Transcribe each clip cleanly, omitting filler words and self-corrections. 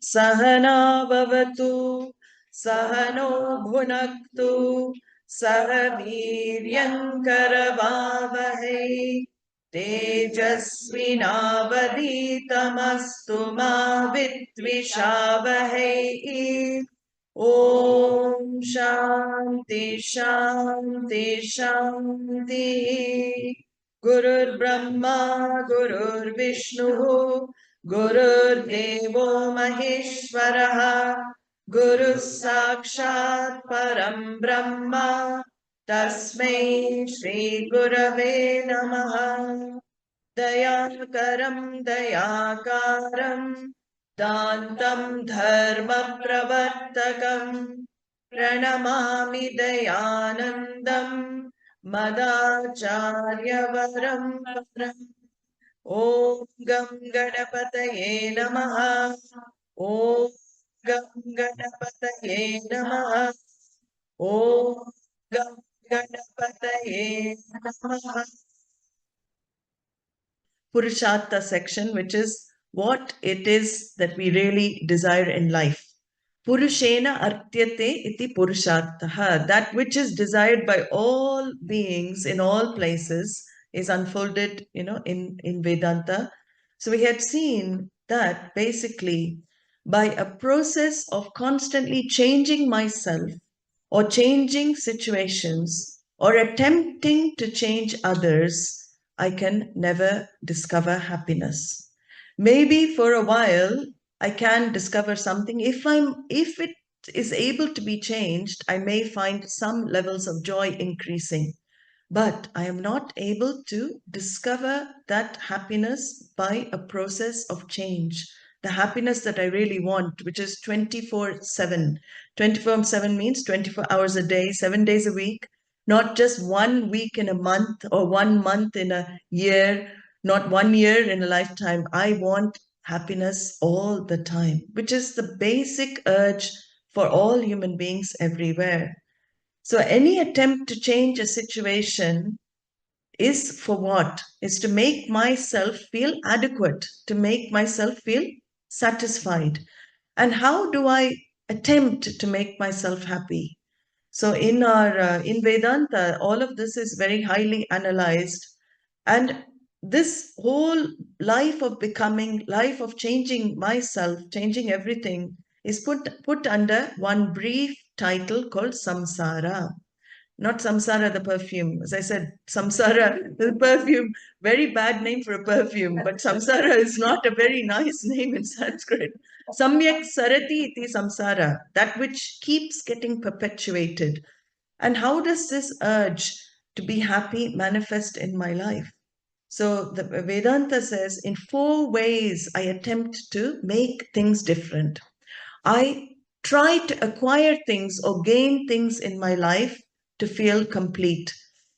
Sahana bhavatu, sahano bhunaktu, sahaviryankaravavahe, tejasvinavaditamastu ma vitvishavahe. Om Shanti Shanti Shanti. Gurur Brahma Gurur Vishnu Gurur Devo Maheshwaraha Guru Sakshat Param Brahma Tasmai Shri Gurave Namaha. Dayakaram Dayakaram Dantam Dharma Pravartakam Pranamami Dayanandam Madacharya Varam Param. Om Gam Ganapataye Namaha. Om Gam Ganapataye Namaha. Om Gam Ganapataye Namaha. Purushartha section, which is what it is that we really desire in life. Purushena artyate iti purushartha. That which is desired by all beings in all places is unfolded, in Vedanta. So we had seen that basically by a process of constantly changing myself or changing situations or attempting to change others, I can never discover happiness. Maybe for a while I can discover something. If it is able to be changed, I may find some levels of joy increasing. But I am not able to discover that happiness by a process of change. The happiness that I really want, which is 24/7. 24/7 means 24 hours a day, 7 days a week, not just 1 week in a month or 1 month in a year, not 1 year in a lifetime. I want happiness all the time, which is the basic urge for all human beings everywhere. So any attempt to change a situation is for what? Is to make myself feel adequate, to make myself feel satisfied. And how do I attempt to make myself happy? So in Vedanta, all of this is very highly analyzed, and this whole life of becoming, life of changing myself, changing everything, is put under one brief title called samsara. Not samsara, the perfume. As I said, samsara, the perfume, very bad name for a perfume, but samsara is not a very nice name in Sanskrit. Samyak sarati iti samsara, that which keeps getting perpetuated. And how does this urge to be happy manifest in my life? So the Vedanta says, in 4 ways I attempt to make things different. I try to acquire things or gain things in my life to feel complete.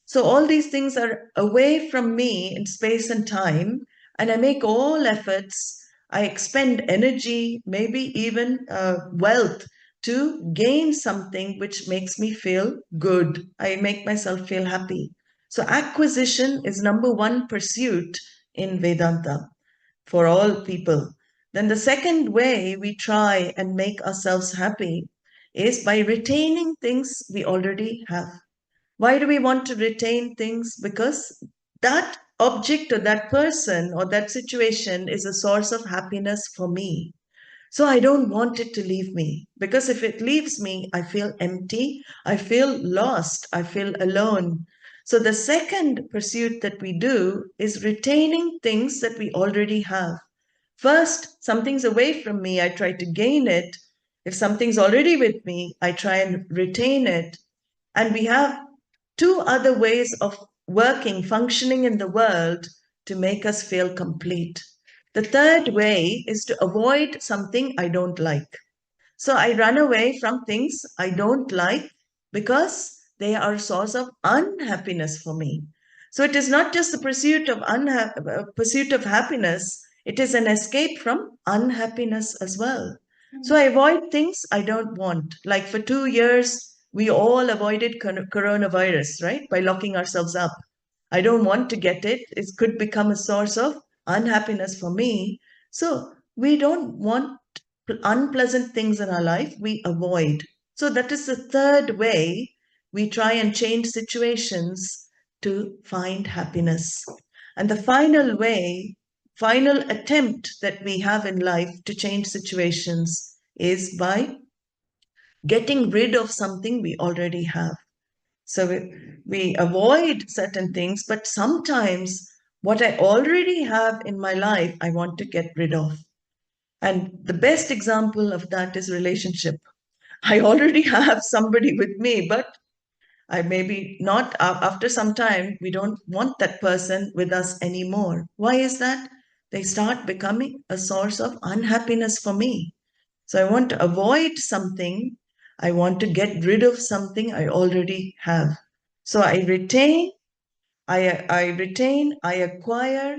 So all these things are away from me in space and time, and I make all efforts. I expend energy, maybe even wealth, to gain something which makes me feel good. I make myself feel happy. So acquisition is number one pursuit in Vedanta for all people. Then the second way we try and make ourselves happy is by retaining things we already have. Why do we want to retain things? Because that object or that person or that situation is a source of happiness for me. So I don't want it to leave me, because if it leaves me, I feel empty, I feel lost, I feel alone. So the second pursuit that we do is retaining things that we already have. First, something's away from me, I try to gain it. If something's already with me, I try and retain it. And we have two other ways of working, functioning in the world to make us feel complete. The third way is to avoid something I don't like. So I run away from things I don't like because they are a source of unhappiness for me. So it is not just the pursuit of happiness, it is an escape from unhappiness as well. So I avoid things I don't want. Like for 2 years, we all avoided coronavirus, right? By locking ourselves up. I don't want to get it. It could become a source of unhappiness for me. So we don't want unpleasant things in our life. We avoid. So that is the third way we try and change situations to find happiness. And the final way, final attempt that we have in life to change situations is by getting rid of something we already have. So we avoid certain things, but sometimes what I already have in my life, I want to get rid of. And the best example of that is relationship. I already have somebody with me, but I maybe not after some time, we don't want that person with us anymore. Why is that? They start becoming a source of unhappiness for me. So I want to avoid something. I want to get rid of something I already have. So I retain, I acquire,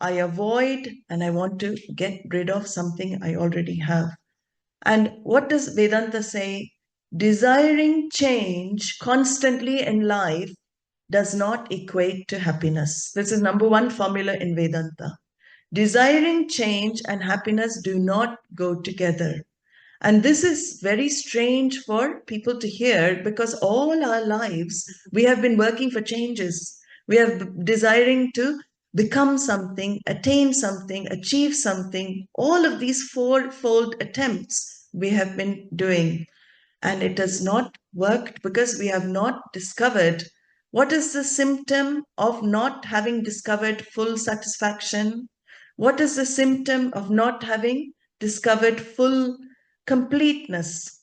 I avoid, and I want to get rid of something I already have. And what does Vedanta say? Desiring change constantly in life does not equate to happiness. This is number one formula in Vedanta. Desiring change and happiness do not go together. And this is very strange for people to hear because all our lives we have been working for changes. We are desiring to become something, attain something, achieve something. All of these fourfold attempts we have been doing. And it has not worked because we have not discovered what is the symptom of not having discovered full satisfaction. What is the symptom of not having discovered full completeness?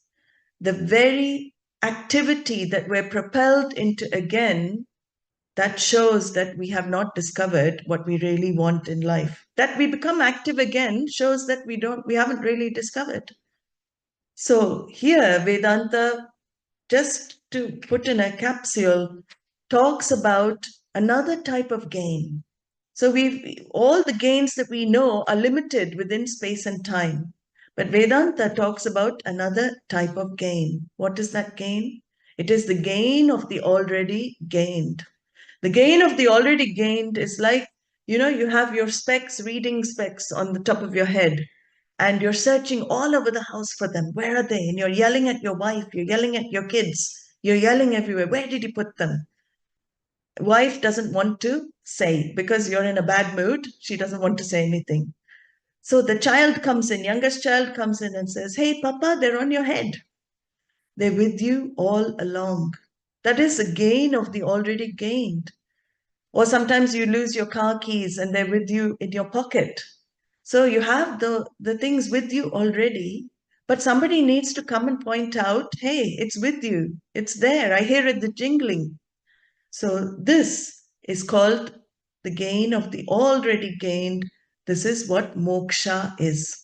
The very activity that we're propelled into again, that shows that we have not discovered what we really want in life. That we become active again shows that we haven't really discovered. So here Vedanta, just to put in a capsule, talks about another type of gain. So all the gains that we know are limited within space and time. But Vedanta talks about another type of gain. What is that gain? It is the gain of the already gained. The gain of the already gained is like, you have your specs, reading specs on the top of your head, and you're searching all over the house for them. Where are they? And you're yelling at your wife, you're yelling at your kids, you're yelling everywhere. Where did you put them? Wife doesn't want to say because you're in a bad mood. She doesn't want to say anything. So the child comes in, youngest child comes in and says, "Hey, Papa, they're on your head. They're with you all along." That is a gain of the already gained. Or sometimes you lose your car keys and they're with you in your pocket. So you have the things with you already, but somebody needs to come and point out, "Hey, it's with you. It's there. I hear it, the jingling." So this is called the gain of the already gained. This is what moksha is.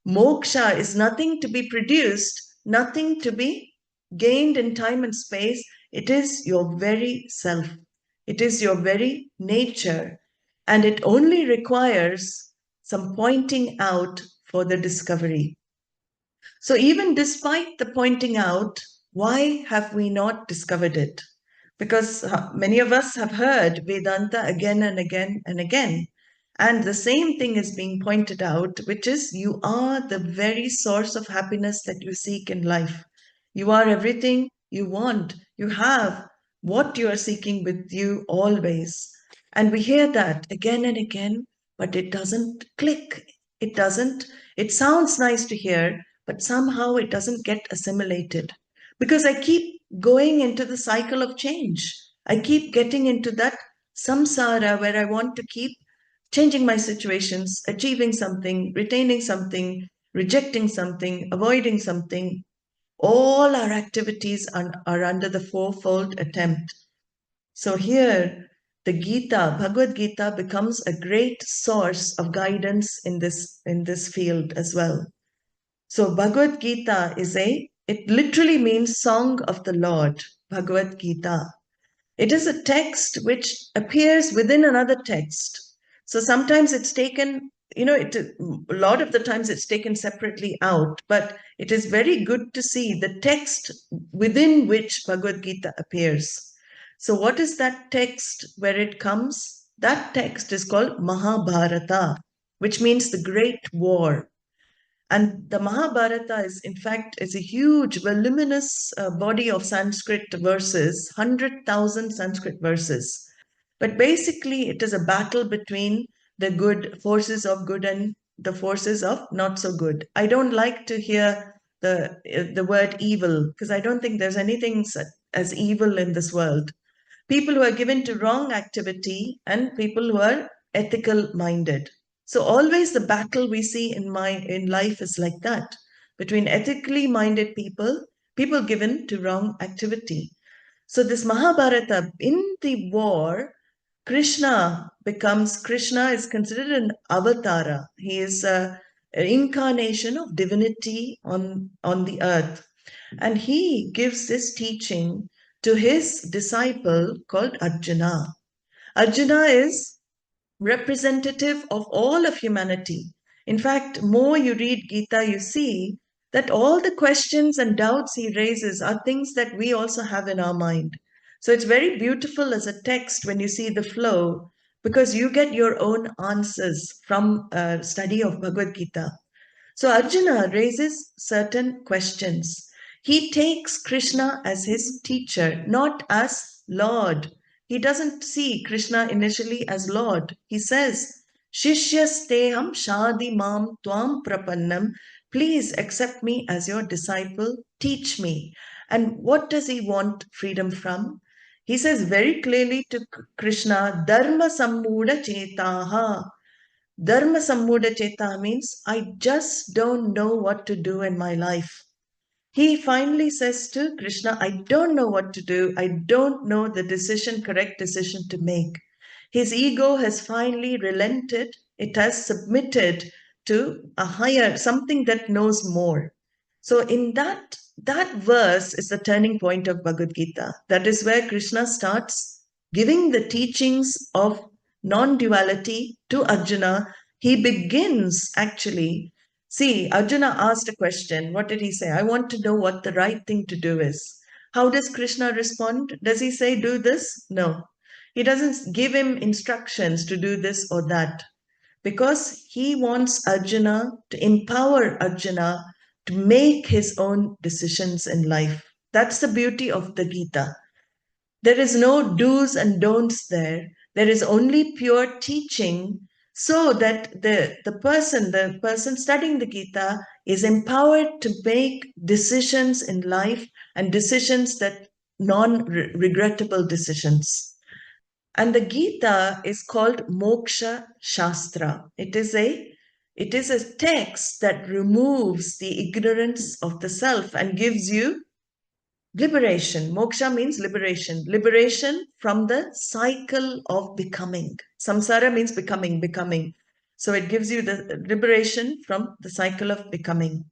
Moksha is nothing to be produced, nothing to be gained in time and space. It is your very self. It is your very nature. And it only requires some pointing out for the discovery. So even despite the pointing out, why have we not discovered it? Because many of us have heard Vedanta again and again and again. And the same thing is being pointed out, which is you are the very source of happiness that you seek in life. You are everything you want. You have what you are seeking with you always. And we hear that again and again, but it doesn't click. It doesn't, it sounds nice to hear, but somehow it doesn't get assimilated. Because I keep going into the cycle of change. I keep getting into that samsara where I want to keep changing my situations, achieving something, retaining something, rejecting something, avoiding something. All our activities are under the fourfold attempt. So here, the Gita, Bhagavad Gita, becomes a great source of guidance in this field as well. So Bhagavad Gita it literally means Song of the Lord, Bhagavad Gita. It is a text which appears within another text. So sometimes it's taken, a lot of the times it's taken separately out, but it is very good to see the text within which Bhagavad Gita appears. So what is that text where it comes? That text is called Mahabharata, which means the Great War. And the Mahabharata is, in fact, is a huge, voluminous body of Sanskrit verses, 100,000 Sanskrit verses. But basically, it is a battle between the good forces of good and the forces of not so good. I don't like to hear the word evil, because I don't think there's anything as evil in this world. People who are given to wrong activity and people who are ethical minded. So always the battle we see in life is like that, between ethically minded people, people given to wrong activity. So this Mahabharata, in the war, Krishna is considered an avatara. He is an incarnation of divinity on the earth. And he gives this teaching to his disciple called Arjuna. Arjuna is representative of all of humanity. In fact, more you read Gita, you see that all the questions and doubts he raises are things that we also have in our mind. So it's very beautiful as a text when you see the flow, because you get your own answers from a study of Bhagavad Gita. So Arjuna raises certain questions. He takes Krishna as his teacher, not as Lord. He doesn't see Krishna initially as Lord. He says, Shishyasteham shadi mam tvam prapannam. Please accept me as your disciple. Teach me. And what does he want freedom from? He says very clearly to Krishna, Dharma sammuda chetaha. Dharma sammuda cheta means I just don't know what to do in my life. He finally says to Krishna, I don't know what to do. I don't know the correct decision to make. His ego has finally relented. It has submitted to a higher, something that knows more. So in that verse is the turning point of Bhagavad Gita. That is where Krishna starts giving the teachings of non-duality to Arjuna. He begins actually. See, Arjuna asked a question. What did he say? I want to know what the right thing to do is. How does Krishna respond? Does he say, do this? No. He doesn't give him instructions to do this or that, because he wants Arjuna to empower Arjuna to make his own decisions in life. That's the beauty of the Gita. There is no do's and don'ts there. There is only pure teaching, so that the person studying the Gita is empowered to make decisions in life, and decisions that non-regrettable decisions. And the Gita is called Moksha Shastra. It is a text that removes the ignorance of the self and gives you liberation. Moksha means liberation. Liberation from the cycle of becoming. Samsara means becoming. So it gives you the liberation from the cycle of becoming.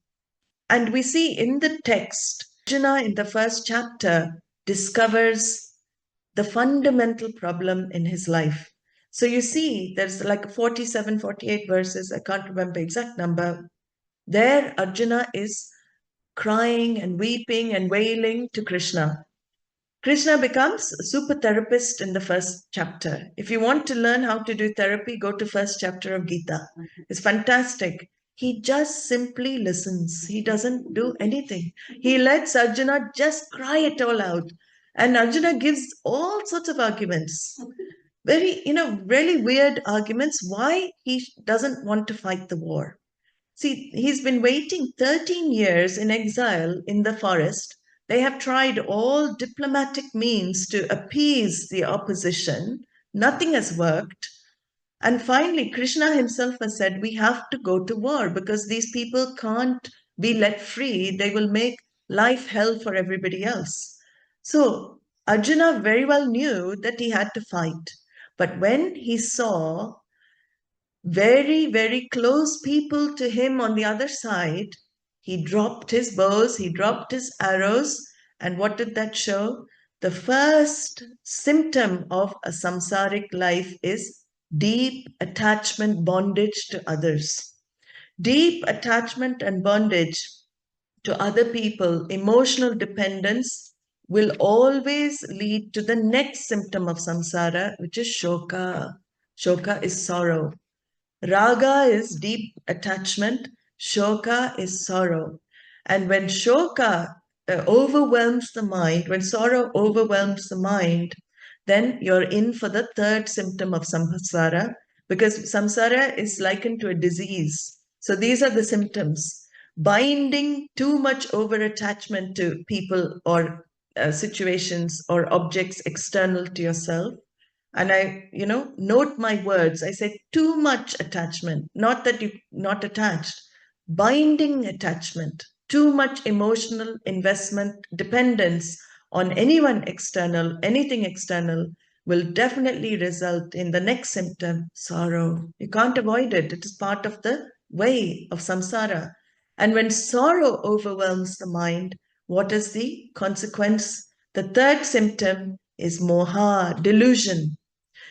And we see in the text, Arjuna in the first chapter discovers the fundamental problem in his life. So you see, there's like 47, 48 verses, I can't remember exact number. There, Arjuna is crying and weeping and wailing to Krishna. Krishna becomes a super therapist in the first chapter. If you want to learn how to do therapy, go to first chapter of Gita. It's fantastic. He just simply listens. He doesn't do anything. He lets Arjuna just cry it all out. And Arjuna gives all sorts of arguments. Very, really weird arguments why he doesn't want to fight the war. See, he's been waiting 13 years in exile in the forest. They have tried all diplomatic means to appease the opposition. Nothing has worked. And finally, Krishna himself has said, we have to go to war because these people can't be let free. They will make life hell for everybody else. So Arjuna very well knew that he had to fight. But when he saw very, very close people to him on the other side, he dropped his bows, he dropped his arrows. And what did that show? The first symptom of a samsaric life is deep attachment, bondage to others. Deep attachment and bondage to other people, emotional dependence will always lead to the next symptom of samsara, which is shoka. Shoka is sorrow. Raga is deep attachment, shoka is sorrow. And when shoka overwhelms the mind, when sorrow overwhelms the mind, then you're in for the third symptom of samsara, because samsara is likened to a disease. So these are the symptoms. Binding too much over attachment to people or situations or objects external to yourself. And I, note my words. I say too much attachment, not that you not attached, binding attachment, too much emotional investment, dependence on anyone external, anything external will definitely result in the next symptom, sorrow. You can't avoid it. It is part of the way of samsara. And when sorrow overwhelms the mind, what is the consequence? The third symptom is moha, delusion.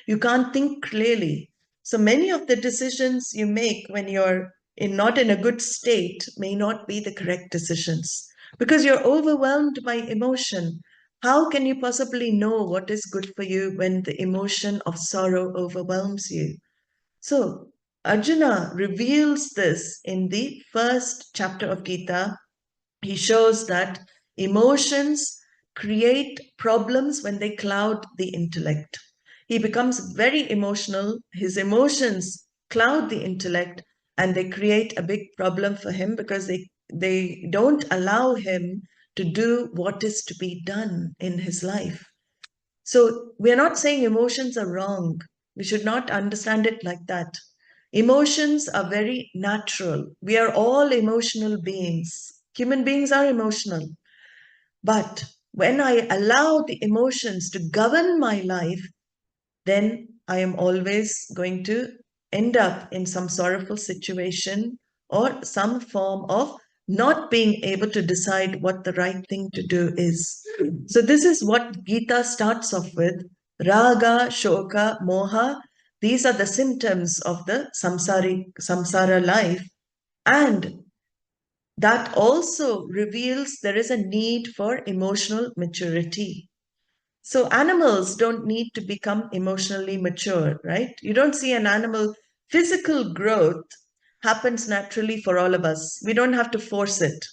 You can't think clearly. So many of the decisions you make when you're not in a good state may not be the correct decisions because you're overwhelmed by emotion. How can you possibly know what is good for you when the emotion of sorrow overwhelms you? So Arjuna reveals this in the first chapter of Gita. He shows that emotions create problems when they cloud the intellect. He becomes very emotional. His emotions cloud the intellect and they create a big problem for him because they don't allow him to do what is to be done in his life. So we are not saying emotions are wrong. We should not understand it like that. Emotions are very natural. We are all emotional beings. Human beings are emotional. But when I allow the emotions to govern my life, then I am always going to end up in some sorrowful situation or some form of not being able to decide what the right thing to do is. So, this is what Gita starts off with raga, shoka, moha. These are the symptoms of the samsara life. And that also reveals there is a need for emotional maturity. So animals don't need to become emotionally mature, right? You don't see an animal. Physical growth happens naturally for all of us. We don't have to force it.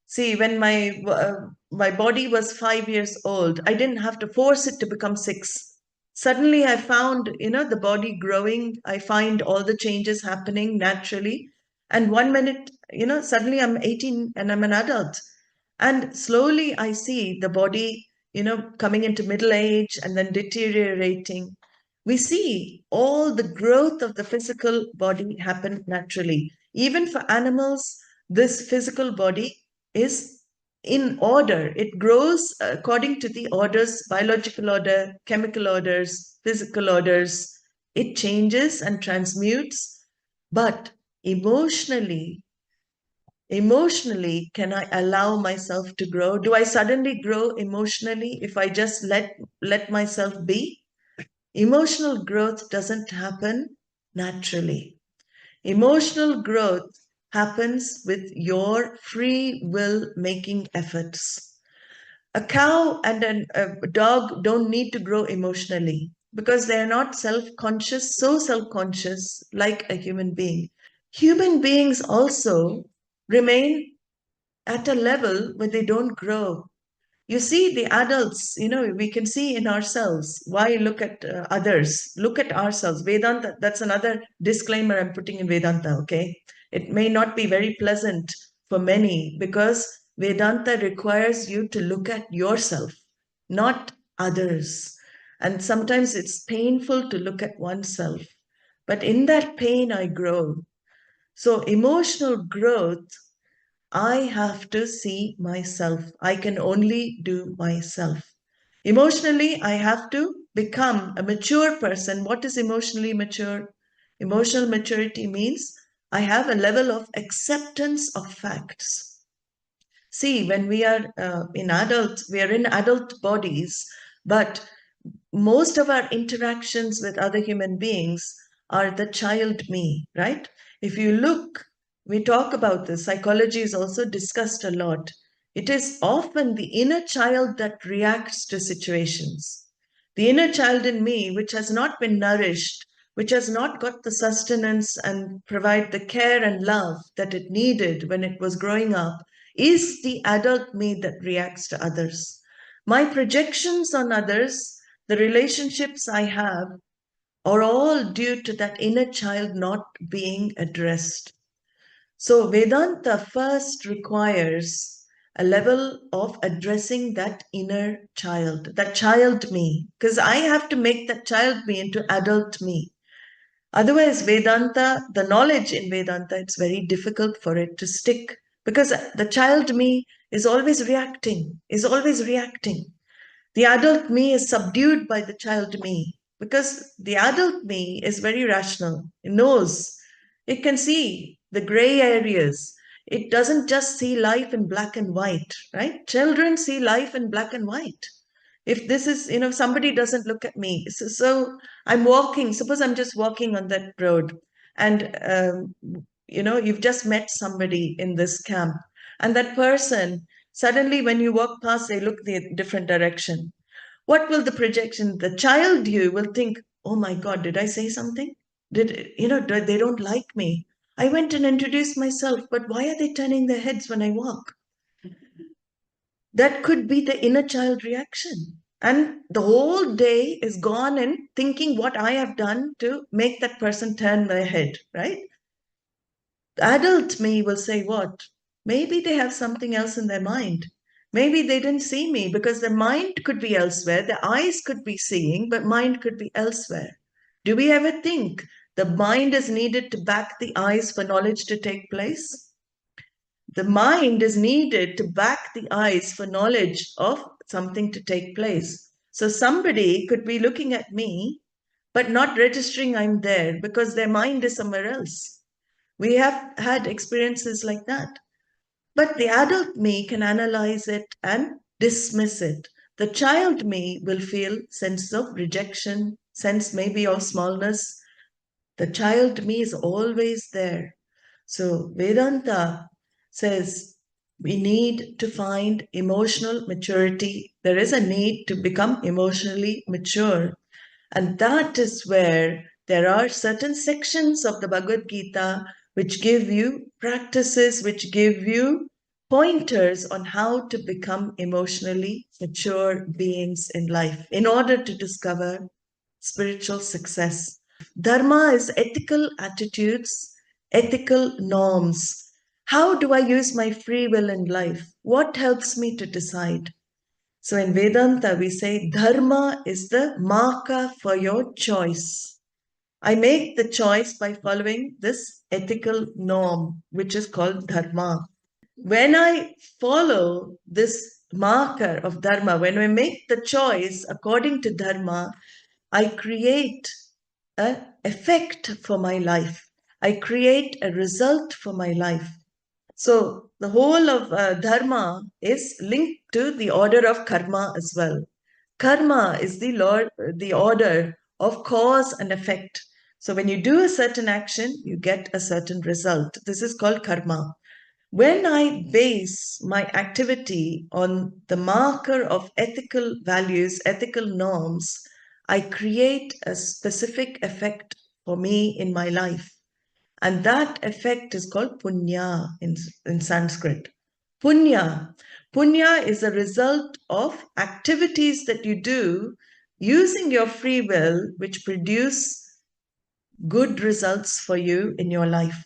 See, when my body was 5 years old, I didn't have to force it to become 6. Suddenly, I found the body growing. I find all the changes happening naturally, and 1 minute, suddenly I'm 18 and I'm an adult, and slowly I see the body, coming into middle age and then deteriorating. We see all the growth of the physical body happen naturally. Even for animals, this physical body is in order. It grows according to the orders, biological order, chemical orders, physical orders. It changes and transmutes. But emotionally, can I allow myself to grow? Do I suddenly grow emotionally if I just let myself be? Emotional growth doesn't happen naturally. Emotional growth happens with your free will making efforts. A cow and a dog don't need to grow emotionally because they're not self-conscious, so self-conscious like a human being. Human beings also remain at a level where they don't grow. You see, the adults, we can see in ourselves. Why look at others? Look at ourselves. Vedanta, that's another disclaimer I'm putting in Vedanta, okay? It may not be very pleasant for many because Vedanta requires you to look at yourself, not others. And sometimes it's painful to look at oneself. But in that pain, I grow. So emotional growth, I have to see myself. I can only do myself. Emotionally, I have to become a mature person. What is emotionally mature? Emotional maturity means I have a level of acceptance of facts. See, when we are we are in adult bodies, but most of our interactions with other human beings are the child me, right? If you look, we talk about this, psychology is also discussed a lot. It is often the inner child that reacts to situations. The inner child in me, which has not been nourished, which has not got the sustenance and provide the care and love that it needed when it was growing up, is the adult me that reacts to others. My projections on others, the relationships I have, are all due to that inner child not being addressed. So Vedanta first requires a level of addressing that inner child, that child me, because I have to make that child me into adult me. Otherwise, Vedanta, the knowledge in Vedanta, it's very difficult for it to stick because the child me is always reacting, is always reacting. The adult me is subdued by the child me because the adult me is very rational. It knows, it can see the gray areas. It doesn't just see life in black and white, right? Children see life in black and white. If this is, somebody doesn't look at me. So I'm walking, suppose I'm just walking on that road and, you've just met somebody in this camp and that person, suddenly when you walk past, they look the different direction. What will the projection, the child you will think, oh my God, did I say something? They don't like me. I went and introduced myself, but why are they turning their heads when I walk? That could be the inner child reaction. And the whole day is gone in thinking what I have done to make that person turn their head, right? The adult me will say, what? Maybe they have something else in their mind. Maybe they didn't see me because their mind could be elsewhere. Their eyes could be seeing, but mind could be elsewhere. Do we ever think the mind is needed to back the eyes for knowledge to take place? The mind is needed to back the eyes for knowledge of something to take place. So somebody could be looking at me, but not registering I'm there because their mind is somewhere else. We have had experiences like that. But the adult me can analyze it and dismiss it. The child me will feel sense of rejection, sense maybe of smallness. The child me is always there. So Vedanta says we need to find emotional maturity. There is a need to become emotionally mature. And that is where there are certain sections of the Bhagavad Gita which give you practices, which give you pointers on how to become emotionally mature beings in life in order to discover spiritual success. Dharma is ethical attitudes, ethical norms. How do I use my free will in life? What helps me to decide? So in Vedanta, we say Dharma is the marker for your choice. I make the choice by following this ethical norm, which is called Dharma. When I follow this marker of Dharma, when I make the choice according to Dharma, I create an effect for my life. I create a result for my life. So the whole of Dharma is linked to the order of karma as well. Karma is the order of cause and effect. So when you do a certain action, you get a certain result. This is called karma. When I base my activity on the marker of ethical values, ethical norms, I create a specific effect for me in my life. And that effect is called punya in Sanskrit. Punya. Punya is a result of activities that you do using your free will, which produce good results for you in your life.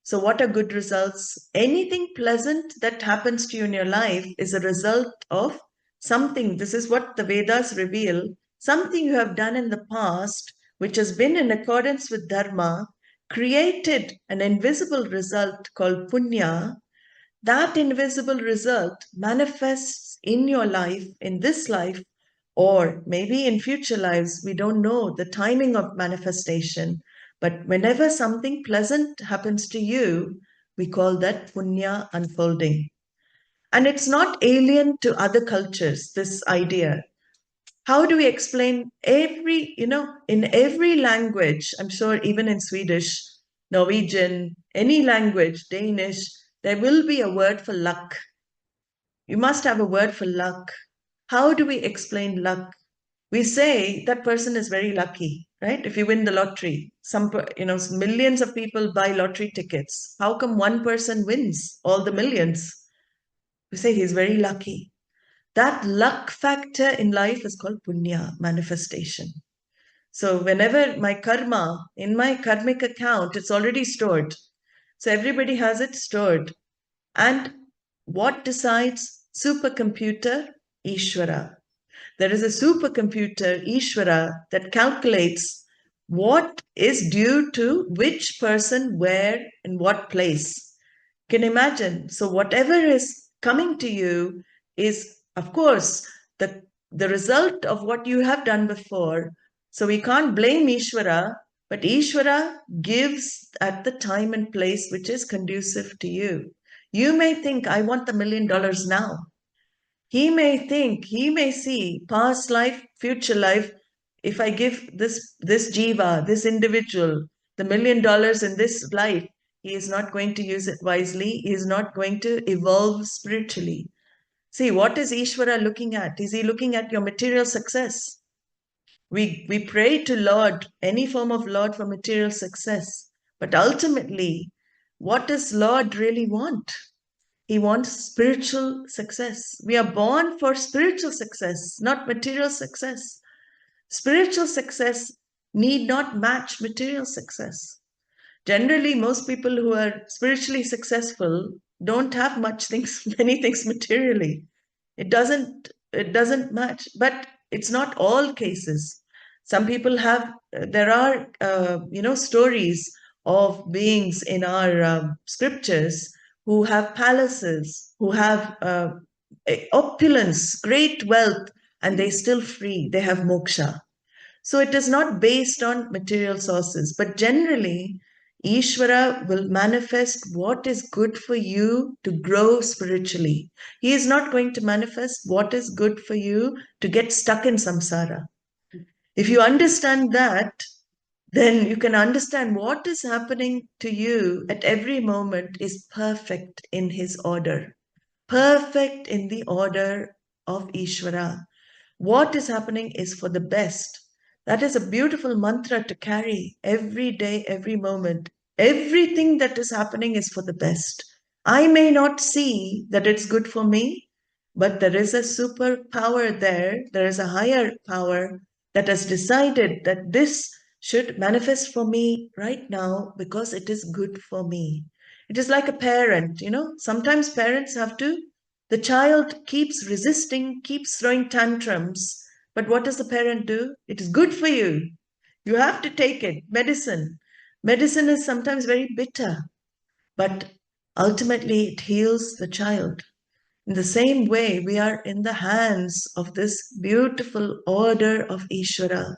So, what are good results? Anything pleasant that happens to you in your life is a result of something. This is what the Vedas reveal. Something you have done in the past, which has been in accordance with Dharma, created an invisible result called punya. That invisible result manifests in your life, in this life, or maybe in future lives. We don't know the timing of manifestation. But whenever something pleasant happens to you, we call that punya unfolding. And it's not alien to other cultures, this idea. How do we explain in every language? I'm sure even in Swedish, Norwegian, any language, Danish, there will be a word for luck. You must have a word for luck. How do we explain luck? We say that person is very lucky, right? If you win the lottery, millions of people buy lottery tickets. How come one person wins all the millions? We say he's very lucky. That luck factor in life is called punya, manifestation. So whenever my karma, in my karmic account, it's already stored. So everybody has it stored. And what decides? Supercomputer, Ishvara. There is a supercomputer, Ishvara, that calculates what is due to which person, where, in what place. Can imagine. So whatever is coming to you is, of course, the result of what you have done before. So we can't blame Ishvara, but Ishvara gives at the time and place which is conducive to you. You may think, I want the $1 million now. He may see past life, future life. If I give this jiva, this individual, the $1 million in this life, he is not going to use it wisely. He is not going to evolve spiritually. See, what is Ishvara looking at? Is he looking at your material success? We pray to Lord, any form of Lord, for material success. But ultimately, what does Lord really want? He wants spiritual success. We are born for spiritual success, not material success. Spiritual success need not match material success. Generally, most people who are spiritually successful don't have many things materially. It doesn't match. But it's not all cases. Some people have, there are, stories of beings in our scriptures who have palaces, who have opulence, great wealth, and they still free. They have moksha. So it is not based on material sources, but generally, Ishvara will manifest what is good for you to grow spiritually. He is not going to manifest what is good for you to get stuck in samsara. If you understand that, then you can understand what is happening to you at every moment is perfect in his order, perfect in the order of Ishvara. What is happening is for the best. That is a beautiful mantra to carry every day, every moment. Everything that is happening is for the best. I may not see that it's good for me, but there is a superpower there. There is a higher power that has decided that this should manifest for me right now because it is good for me. It is like a parent, sometimes parents have to, the child keeps resisting, keeps throwing tantrums. But what does the parent do? It is good for you. You have to take it. Medicine. Medicine is sometimes very bitter, but ultimately it heals the child. In the same way, we are in the hands of this beautiful order of Ishvara.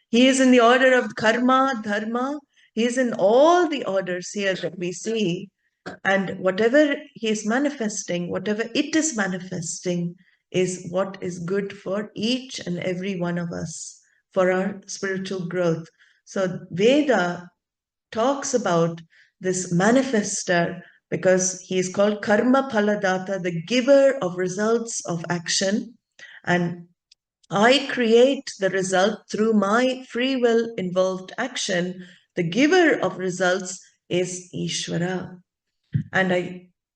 He is in the order of karma, dharma. He is in all the orders here that we see. And whatever he is manifesting, whatever it is manifesting, is what is good for each and every one of us, for our spiritual growth. So Veda talks about this manifester because he is called Karma Phaladata, the giver of results of action. And I create the result through my free will involved action. The giver of results is Ishvara.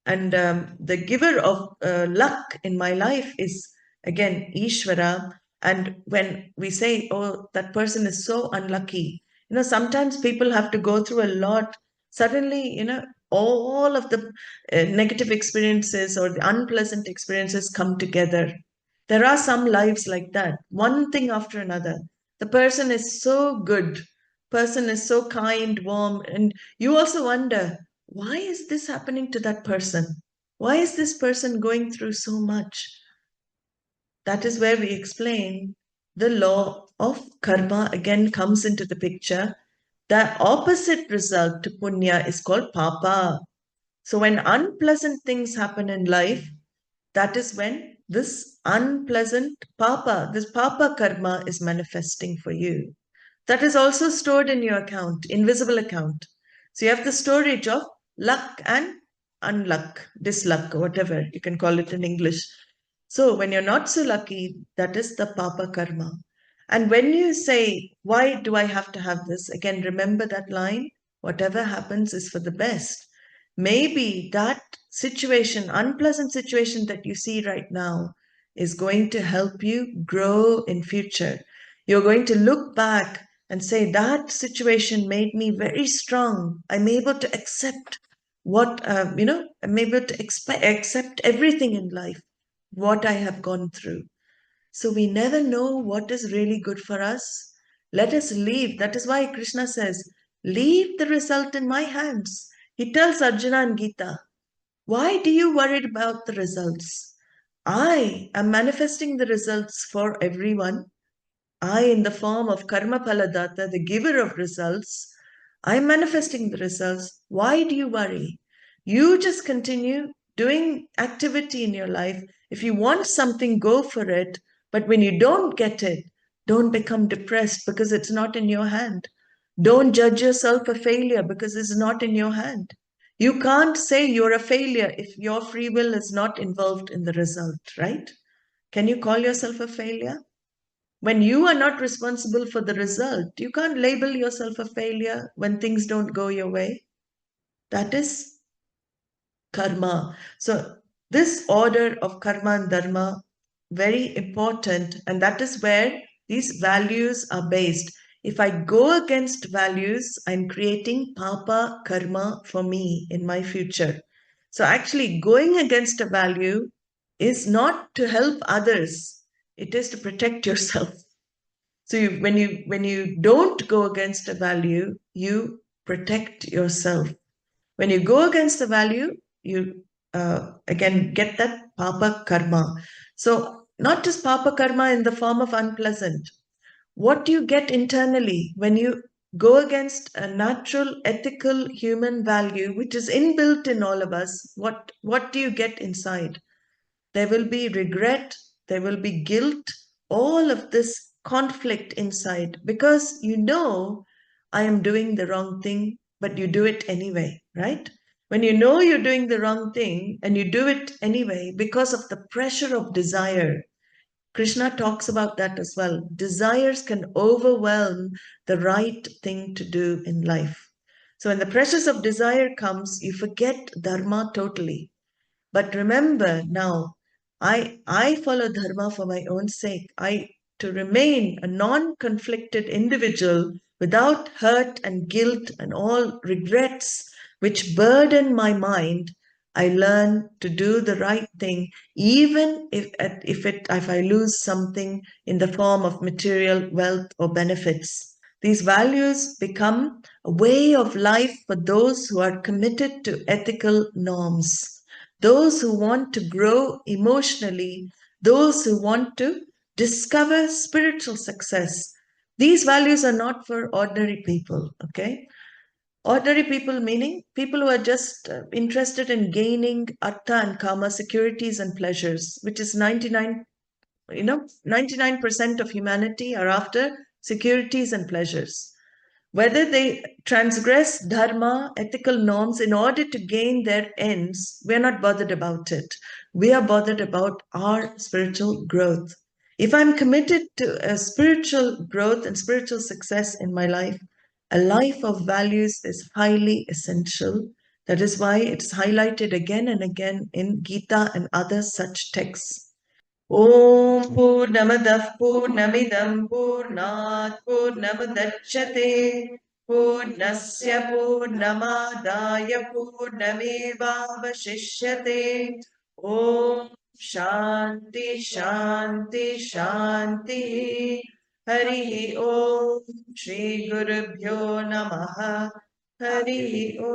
And the giver of luck in my life is again Ishvara. And when we say, oh, that person is so unlucky, sometimes people have to go through a lot. Suddenly, all of the negative experiences or the unpleasant experiences come together. There are some lives like that, one thing after another. The person is so good, person is so kind, warm, and you also wonder, why is this happening to that person? Why is this person going through so much? That is where we explain the law of karma again comes into the picture. The opposite result to punya is called papa. So when unpleasant things happen in life, that is when this unpleasant papa, this papa karma is manifesting for you. That is also stored in your account, invisible account. So you have the storage of luck and unluck, disluck, whatever you can call it in English. So when you're not so lucky, that is the papa karma. And when you say, why do I have to have this? Again, remember that line, whatever happens is for the best. Maybe that situation, unpleasant situation that you see right now is going to help you grow in future. You're going to look back and say, that situation made me very strong. I'm able to accept I'm able to accept everything in life, what I have gone through. So we never know what is really good for us. Let us leave. That is why Krishna says, leave the result in my hands. He tells Arjuna in Gita, why do you worry about the results? I am manifesting the results for everyone. I, in the form of Karma Phaladata, the giver of results, I am manifesting the results. Why do you worry? You just continue doing activity in your life. If you want something, go for it. But when you don't get it, don't become depressed because it's not in your hand. Don't judge yourself a failure because it's not in your hand. You can't say you're a failure if your free will is not involved in the result, right? Can you call yourself a failure? When you are not responsible for the result, you can't label yourself a failure when things don't go your way. That is karma. So this order of karma and dharma, very important, and that is where these values are based. If I go against values, I'm creating papa karma for me in my future. So actually going against a value is not to help others. It is to protect yourself. So when you don't go against a value, you protect yourself. When you go against the value, you again get that papa karma. So not just papa karma in the form of unpleasant. What do you get internally when you go against a natural, ethical human value, which is inbuilt in all of us? What do you get inside? There will be regret, there will be guilt, all of this conflict inside because you know I am doing the wrong thing, but you do it anyway, right? When you know you're doing the wrong thing and you do it anyway because of the pressure of desire, Krishna talks about that as well. Desires can overwhelm the right thing to do in life. So when the pressures of desire comes, you forget dharma totally. But remember now, I follow dharma for my own sake. To remain a non-conflicted individual without hurt and guilt and all regrets which burden my mind, I learn to do the right thing, even if I lose something in the form of material wealth or benefits. These values become a way of life for those who are committed to ethical norms, those who want to grow emotionally, those who want to discover spiritual success. These values are not for ordinary people, okay? Ordinary people meaning people who are just interested in gaining artha and kama, securities and pleasures, which is 99% of humanity are after securities and pleasures. Whether they transgress dharma, ethical norms, in order to gain their ends, we're not bothered about it. We are bothered about our spiritual growth. If I'm committed to a spiritual growth and spiritual success in my life, a life of values is highly essential. That is why it's highlighted again and again in Gita and other such texts. ॐ पूर्णमदः पूर्णमिदं पूर्णात् पूर्णमुदच्यते पूर्णस्य पूर्णमादाय पूर्णमेवावशिष्यते ॐ शान्ति शान्ति शान्तिः हरिः ॐ श्रीगुरुभ्यो नमः हरिः ॐ